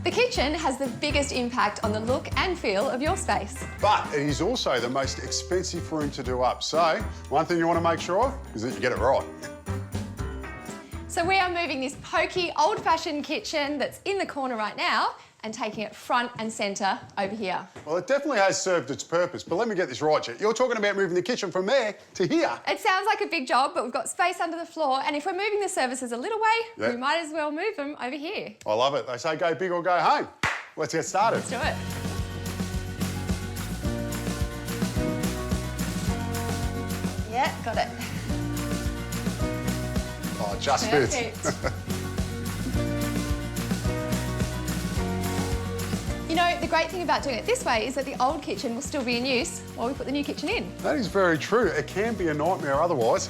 The kitchen has the biggest impact on the look and feel of your space. But it is also the most expensive room to do up. So one thing you want to make sure of is that you get it right. So we are moving this pokey, old-fashioned kitchen that's in the corner right now and taking it front and centre over here. Well, it definitely has served its purpose, but let me get this right, Chet. You're talking about moving the kitchen from there to here. It sounds like a big job, but we've got space under the floor, and if we're moving the services a little way, we might as well move them over here. I love it. They say go big or go home. Let's get started. Let's do it. Yeah, got it. Oh, it just fits. You know, the great thing about doing it this way is that the old kitchen will still be in use while we put the new kitchen in. That is very true. It can be a nightmare otherwise.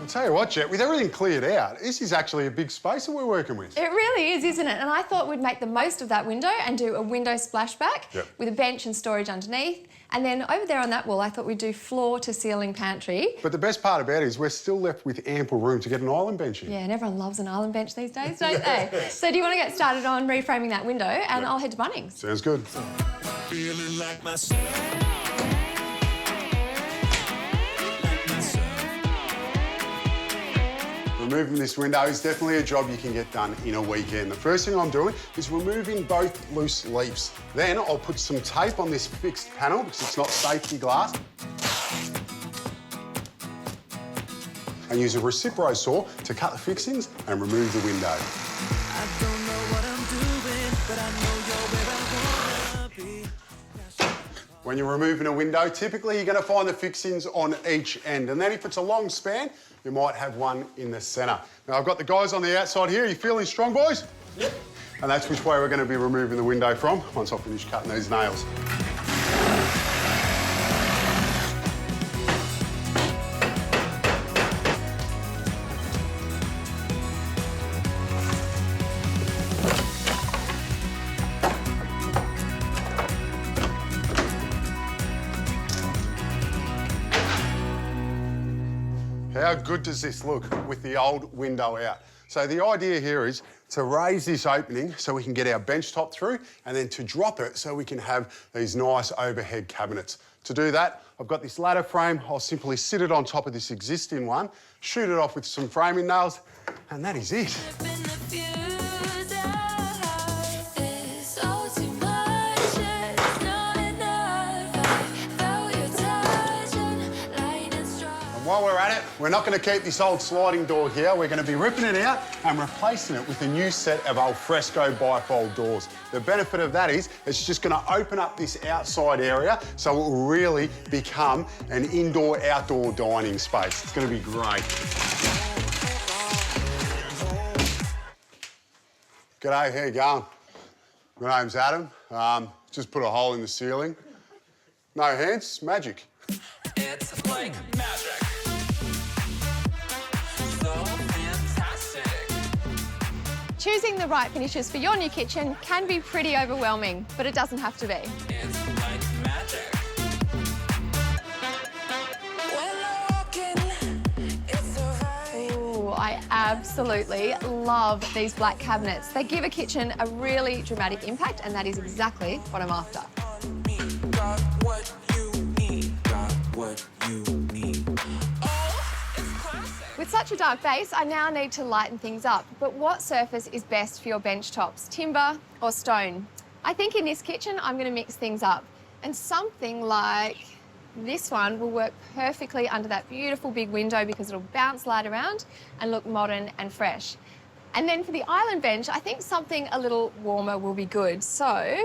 I'll tell you what, Jet, with everything cleared out, this is actually a big space that we're working with. It really is, isn't it? And I thought we'd make the most of that window and do a window splashback with a bench and storage underneath. And then over there on that wall, I thought we'd do floor-to-ceiling pantry. But the best part about it is we're still left with ample room to get an island bench in. Yeah, and everyone loves an island bench these days, don't they? So do you want to get started on reframing that window? And I'll head to Bunnings. Sounds good. Feeling like myself. Removing this window is definitely a job you can get done in a weekend. The first thing I'm doing is removing both loose leaves. Then I'll put some tape on this fixed panel because it's not safety glass. And use a Recipro saw to cut the fixings and remove the window. I don't know what I'm doing, but I know you're where I wanna be. When you're removing a window, typically you're going to find the fixings on each end. And then if it's a long span, you might have one in the centre. Now, I've got the guys on the outside here. Are you feeling strong, boys? Yep. And that's which way we're going to be removing the window from once I finish cutting these nails. How good does this look with the old window out? So the idea here is to raise this opening so we can get our bench top through and then to drop it so we can have these nice overhead cabinets. To do that, I've got this ladder frame. I'll simply sit it on top of this existing one, shoot it off with some framing nails, and that is it. While we're at it, we're not going to keep this old sliding door here. We're going to be ripping it out and replacing it with a new set of alfresco bifold doors. The benefit of that is it's just going to open up this outside area so it will really become an indoor-outdoor dining space. It's going to be great. G'day, how you going? My name's Adam. Just put a hole in the ceiling. No hands, magic. It's like magic. So fantastic. Choosing the right finishes for your new kitchen can be pretty overwhelming, but it doesn't have to be. It's like magic. When I walk in, it's a vibe. Ooh, I absolutely love these black cabinets. They give a kitchen a really dramatic impact, and that is exactly what I'm after. Me, got what you need. Got what you need. Oh, it's classic. With such a dark base, I now need to lighten things up. But what surface is best for your bench tops, timber or stone? I think in this kitchen, I'm going to mix things up. And something like this one will work perfectly under that beautiful big window because it'll bounce light around and look modern and fresh. And then for the island bench, I think something a little warmer will be good. So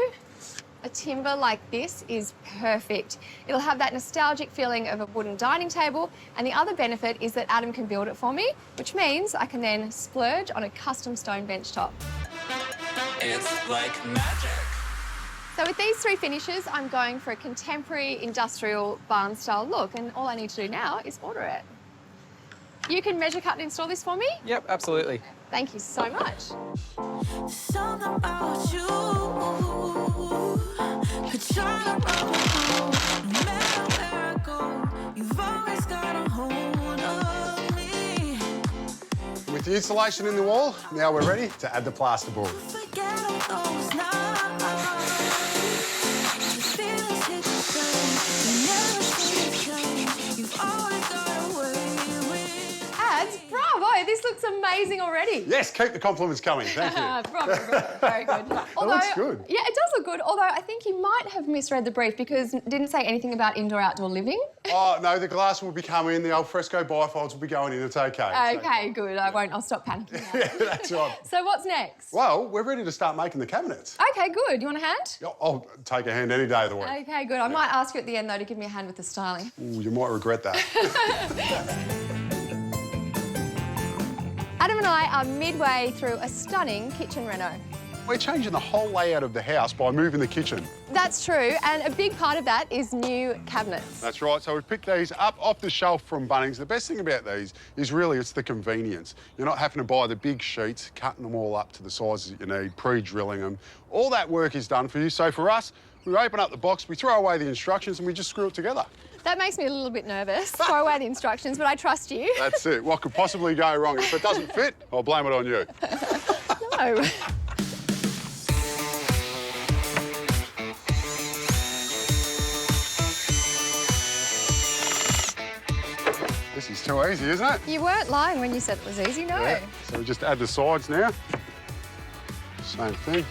a timber like this is perfect. It'll have that nostalgic feeling of a wooden dining table, and the other benefit is that Adam can build it for me, which means I can then splurge on a custom stone bench top. It's like magic. So with these three finishes, I'm going for a contemporary industrial barn-style look, and all I need to do now is order it. You can measure, cut and install this for me? Yep, absolutely. Thank you so much. Something about you, but you're around, no matter where I go, you've always got a hold of me. with the insulation in the wall, now we're ready to add the plasterboard. Forget all those nights. The feelings hit the same. You never stay the same. You've always got away with. Ads, bravo, this looks amazing already. Yes, keep the compliments coming. Thank you. Bravo, very good. looks good. Yeah, it does look good, although I think you might have misread the brief because it didn't say anything about indoor-outdoor living. Oh, no, the glass will be coming, the alfresco bifolds will be going in, it's okay. Okay, good, I won't, I'll stop panicking now. Yeah, that's right. So what's next? Well, we're ready to start making the cabinets. Okay, good. You want a hand? I'll take a hand any day of the week. Okay, good. I might ask you at the end, though, to give me a hand with the styling. Ooh, you might regret that. Adam and I are midway through a stunning kitchen reno. We're changing the whole layout of the house by moving the kitchen. That's true, and a big part of that is new cabinets. That's right, so we've picked these up off the shelf from Bunnings. The best thing about these is really it's the convenience. You're not having to buy the big sheets, cutting them all up to the sizes that you need, pre-drilling them. All that work is done for you. So for us, we open up the box, we throw away the instructions and we just screw it togetger. That makes me a little bit nervous. Throw away the instructions, but I trust you. That's it. What could possibly go wrong? If it doesn't fit, I'll blame it on you. No. This is too easy, isn't it? You weren't lying when you said it was easy, no. Yeah. So we just add the sides now. Same thing.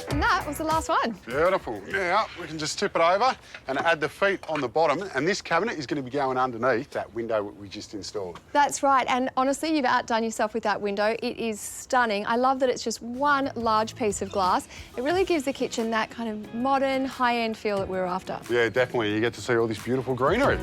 And that was the last one. Beautiful. Now we can just tip it over and add the feet on the bottom, and this cabinet is going to be going underneath that window we just installed. That's right, and honestly, you've outdone yourself with that window. It is stunning. I love that it's just one large piece of glass. It really gives the kitchen that kind of modern, high-end feel that we're after. Yeah, definitely. You get to see all this beautiful greenery.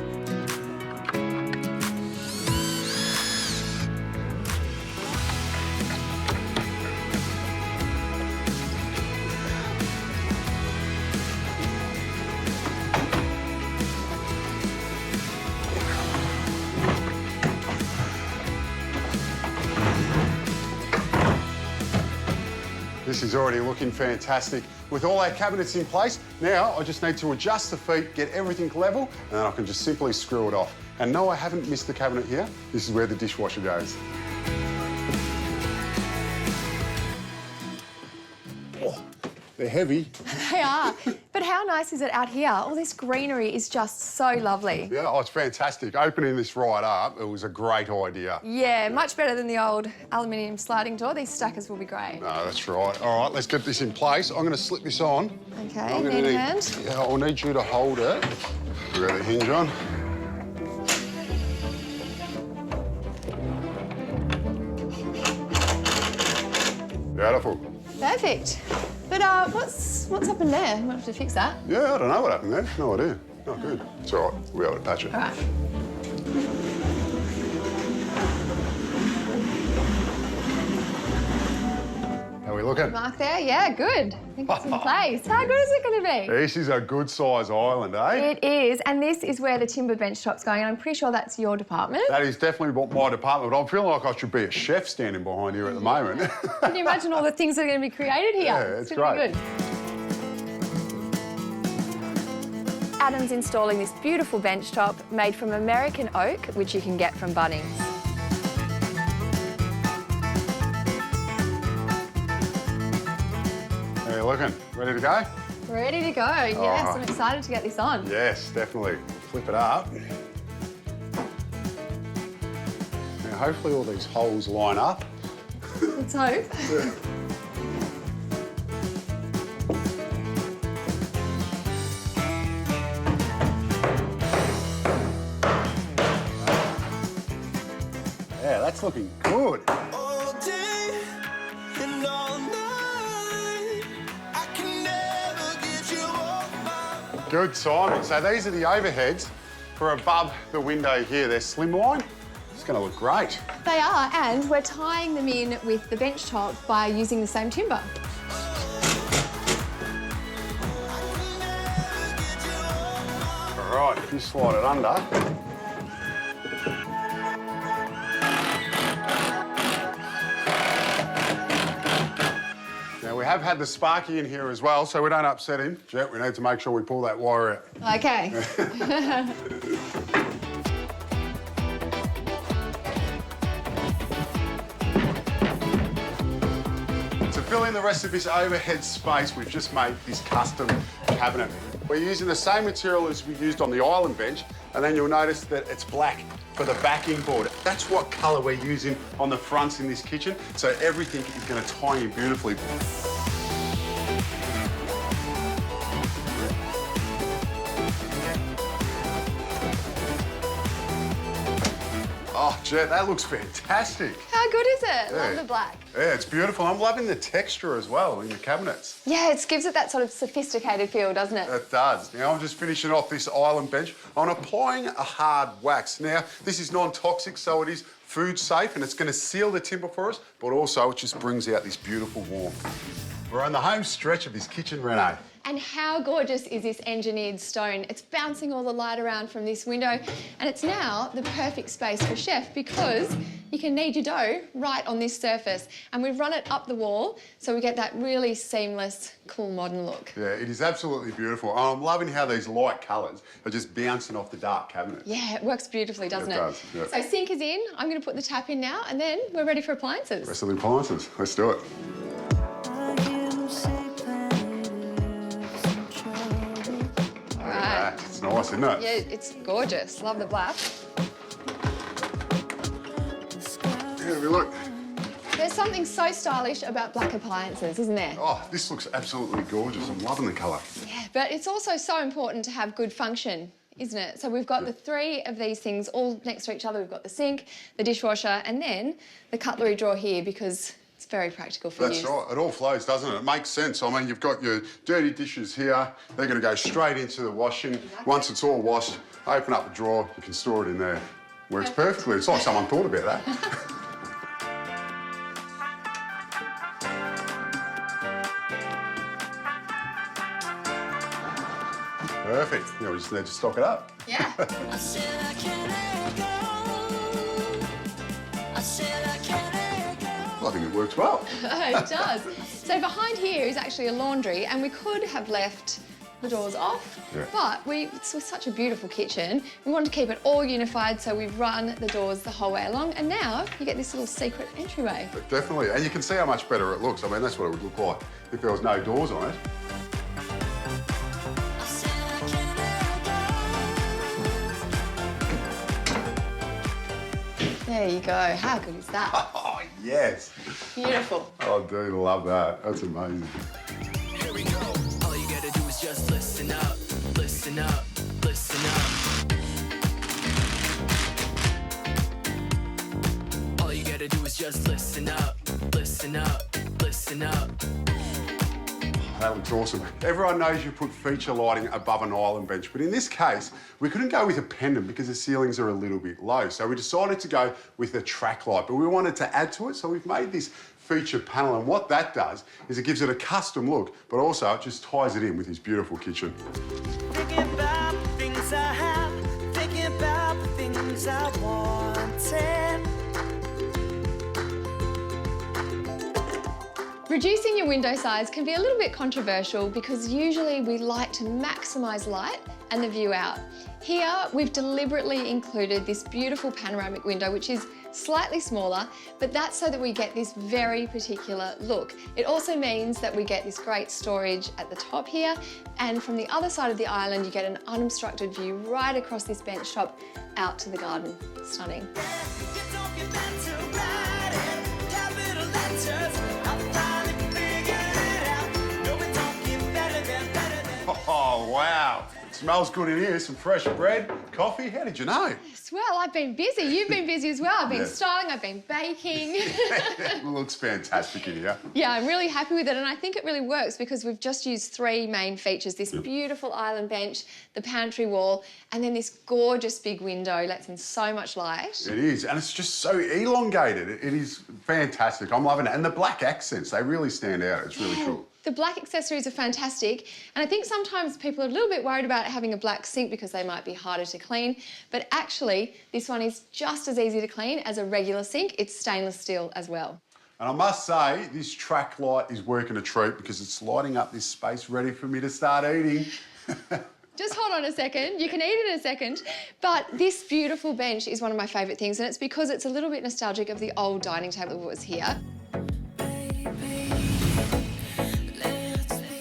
This is already looking fantastic. With all our cabinets in place, now I just need to adjust the feet, get everything level, and then I can just simply screw it off. And no, I haven't missed the cabinet here. This is where the dishwasher goes. Oh, they're heavy. They are. But how nice is it out here? All this greenery is just so lovely. Yeah, oh, it's fantastic. Opening this right up, it was a great idea. Yeah, much better than the old aluminium sliding door. These stackers will be great. No, that's right. All right, let's get this in place. I'm going to slip this on. Okay, I'm gonna need a hand? Yeah, I'll need you to hold it. We've got the hinge on. Beautiful. Perfect. But what's up in there? Might have to fix that. Yeah, I don't know what happened there. No idea. Oh, good. It's all right. We'll be able to patch it. All right. How are we looking? Mark there? Yeah, good. I think it's in place. How good is it going to be? This is a good size island, eh? It is, and this is where the timber bench top's going, and I'm pretty sure that's your department. That is definitely what my department, but I'm feeling like I should be a chef standing behind here at the moment. Can you imagine all the things that are going to be created here? Yeah, it's gonna great. be good. Adam's installing this beautiful bench top made from American oak, which you can get from Bunnings. How are you looking? Ready to go? Ready to go. Yes, I'm excited to get this on. Yes, definitely. Flip it up. Now, hopefully all these holes line up. Let's hope. Yeah, that's looking good. All day and all night. I can never get you off my. Good, Simon. So these are the overheads for above the window here. They're slimline. It's going to look great. They are, and we're tying them in with the bench top by using the same timber. All right, if you slide it under. Now, we have had the Sparky in here as well, so we don't upset him. Jet, we need to make sure we pull that wire out. Okay. To fill in the rest of this overhead space, we've just made this custom cabinet. We're using the same material as we used on the island bench, and then you'll notice that it's black for the backing board. That's what colour we're using on the fronts in this kitchen, so everything is going to tie in beautifully. Oh, Jet, that looks fantastic. How good is it? Yeah. Love the black. Yeah, it's beautiful. I'm loving the texture as well in the cabinets. Yeah, it gives it that sort of sophisticated feel, doesn't it? It does. Now, I'm just finishing off this island bench. I'm applying a hard wax. Now, this is non-toxic, so it is food safe, and it's going to seal the timber for us, but also it just brings out this beautiful warmth. We're on the home stretch of this kitchen, Renee. And how gorgeous is this engineered stone? It's bouncing all the light around from this window, and it's now the perfect space for a chef because you can knead your dough right on this surface. And we've run it up the wall, so we get that really seamless, cool, modern look. Yeah, it is absolutely beautiful. I'm loving how these light colours are just bouncing off the dark cabinet. Yeah, it works beautifully, doesn't it? It does, yeah. So sink is in. I'm going to put the tap in now, and then we're ready for appliances. Rest of the appliances. Let's do it. It's nice, isn't it? Yeah, it's gorgeous. Love the black. Here we look. There's something so stylish about black appliances, isn't there? Oh, this looks absolutely gorgeous. I'm loving the colour. Yeah, but it's also so important to have good function, isn't it? So we've got the three of these things all next to each other. We've got the sink, the dishwasher, and then the cutlery drawer here because it's very practical for use. That's right. It all flows, doesn't it? It makes sense. I mean, you've got your dirty dishes here. They're going to go straight into the washing. Exactly. Once it's all washed, open up the drawer, you can store it in there. Works perfectly. It's like someone thought about that. Perfect. Yeah, we just need to stock it up. Yeah. I said I can't let go. I said I can't let go. I think it works well. It does. So behind here is actually a laundry, and we could have left the doors off, Yeah. but it's such a beautiful kitchen. We wanted to keep it all unified, so we've run the doors the whole way along, and now you get this little secret entryway. Definitely. And you can see how much better it looks. I mean, that's what it would look like if there was no doors on it. I said I can't let go. There you go. How good is that? Oh, yes. Beautiful. Oh, dude, I love that. That's amazing. Here we go. All you gotta do is just listen up, listen up, listen up. All you gotta do is just listen up, listen up, listen up. That looks awesome. Everyone knows you put feature lighting above an island bench, but in this case, we couldn't go with a pendant because the ceilings are a little bit low. So we decided to go with a track light, but we wanted to add to it, so we've made this feature panel, and what that does is it gives it a custom look, but also it just ties it in with this beautiful kitchen. Thinking about the things I have, thinking about the things I wanted. Reducing your window size can be a little bit controversial because usually we like to maximise light and the view out. Here, we've deliberately included this beautiful panoramic window, which is slightly smaller, but that's so that we get this very particular look. It also means that we get this great storage at the top here, and from the other side of the island, you get an unobstructed view right across this bench top out to the garden. Stunning. You don't get meant to write it, capital letters. I finally figured it out. No, it don't get better than. Oh, wow. It smells good in here. Some fresh bread, coffee. How did you know? Well, I've been busy. You've been busy as well. I've been Yeah. styling, I've been baking. It looks fantastic in here. Yeah, I'm really happy with it, and I think it really works because we've just used three main features: this beautiful island bench, the pantry wall, and then this gorgeous big window lets in so much light. It is, and it's just so elongated. It is fantastic. I'm loving it. And the black accents, they really stand out. It's really cool. The black accessories are fantastic, and I think sometimes people are a little bit worried about having a black sink because they might be harder to clean, but actually this one is just as easy to clean as a regular sink. It's stainless steel as well. And I must say, this track light is working a treat because it's lighting up this space ready for me to start eating. Just hold on a second. You can eat it in a second. But this beautiful bench is one of my favourite things, and it's because it's a little bit nostalgic of the old dining table that was here.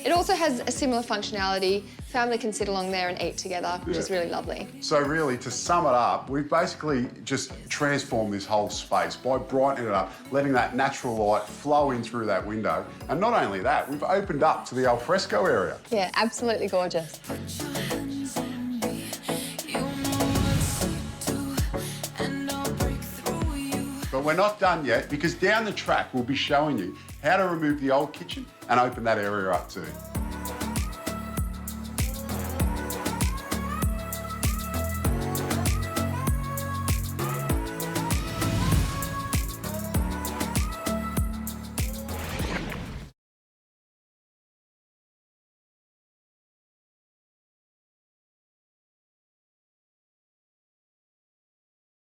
It also has a similar functionality. Family can sit along there and eat together, which is really lovely. So really, to sum it up, we've basically just transformed this whole space by brightening it up, letting that natural light flow in through that window. And not only that, we've opened up to the alfresco area. Yeah, absolutely gorgeous. But we're not done yet because down the track we'll be showing you how to remove the old kitchen and open that area up too.